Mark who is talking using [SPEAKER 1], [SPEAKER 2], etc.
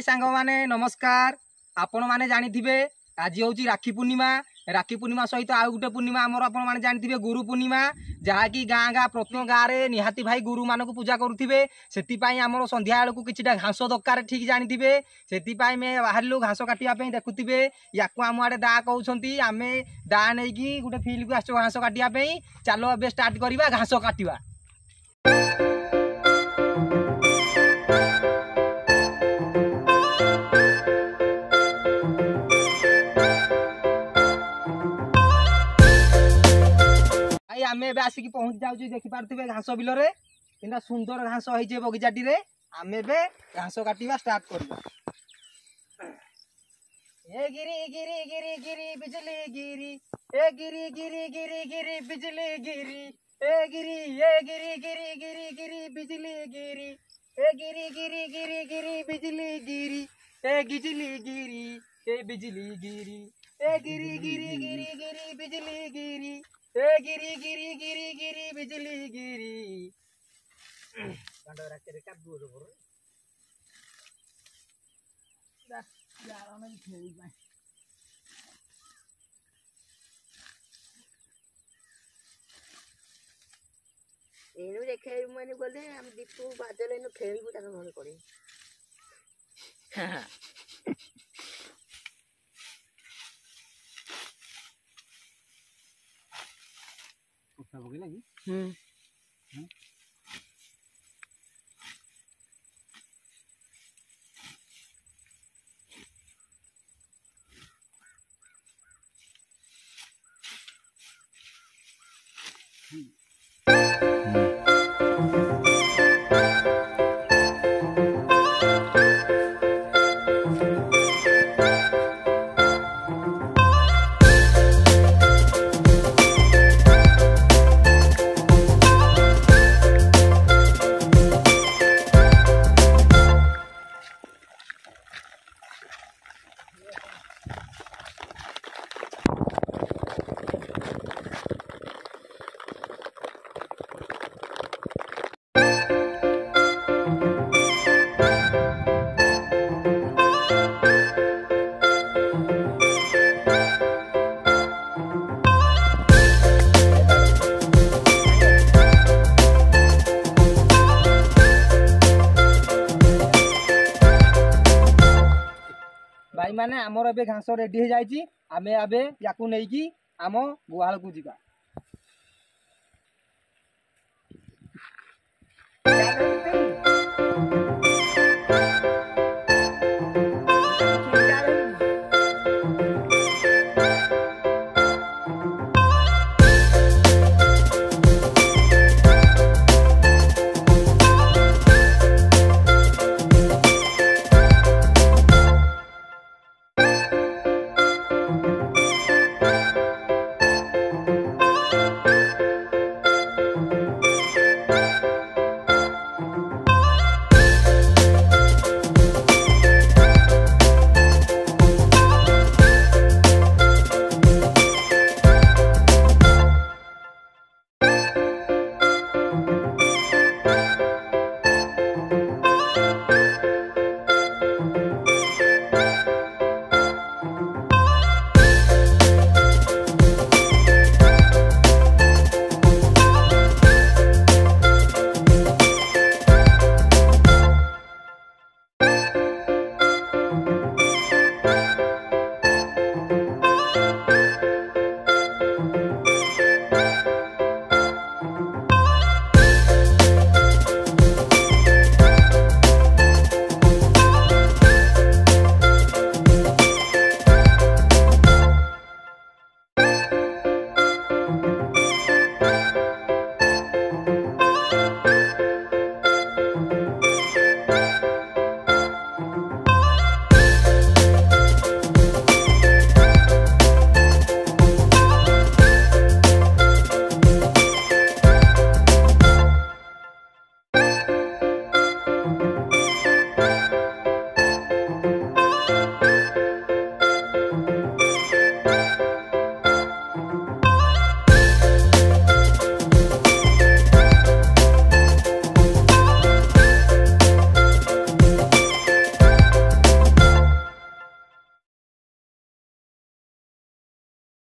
[SPEAKER 1] सांग माने नमस्कार। आपण माने जानिथिबे आज होची राखी पूर्णिमा सहित आउ गुटे पूर्णिमा आमर आपण माने जानिथिबे गुरु पूर्णिमा जहा कि गाँ गाँ प्रत्येक गाँव रे निहाती भाई गुरु मानक पूजा करुथिबे। सेति पई आमर संध्या बेलू किछिटा घास दरकार ठीक जानिथिबे। सेति पई मे बाहरलु घास काटिया पई देखुथिबे याकु आम आडे दा कहउछंती आमे दा नेकी गुटे फील्ड को आसो घास काटिया पई। चलो एबे स्टार्ट करिबा घास काटिबा। आमे एबे आसिकी पहुंच जाउची देखि पारथिबे घास बिल रे इंदा सुंदर घास होइजे बगीचाटी रे। आमे एबे घास काटिबा स्टार्ट करबा। ए गिरी गिरी गिरी गिरी बिजली गिरी, ए गिरी गिरी गिरी गिरी बिजली गिरी, ए गिरी गिरी गिरी गिरी बिजली गिरी, ए गिरी गिरी गिरी गिरी बिजली गिरी, ए गिजली गिरी, ए बिजली गिरी, ए गिरी गिरी गिरी गिरी बिजली गिरी, ए गिरी गिरी गिरी गिरी बिजली गिरी। गांडो राके रे काबू रो बर दा यार ओने खेली पाए
[SPEAKER 2] एनु देखे माने बोले हम दीपू बादल एनु खेलबू ताके मन करे।
[SPEAKER 1] कुत्ता बगे लगी भाई माने आमर एबे घास रेडी हो जाइची। आमे आबे याकू नेकी आम गुहाल को जीवा।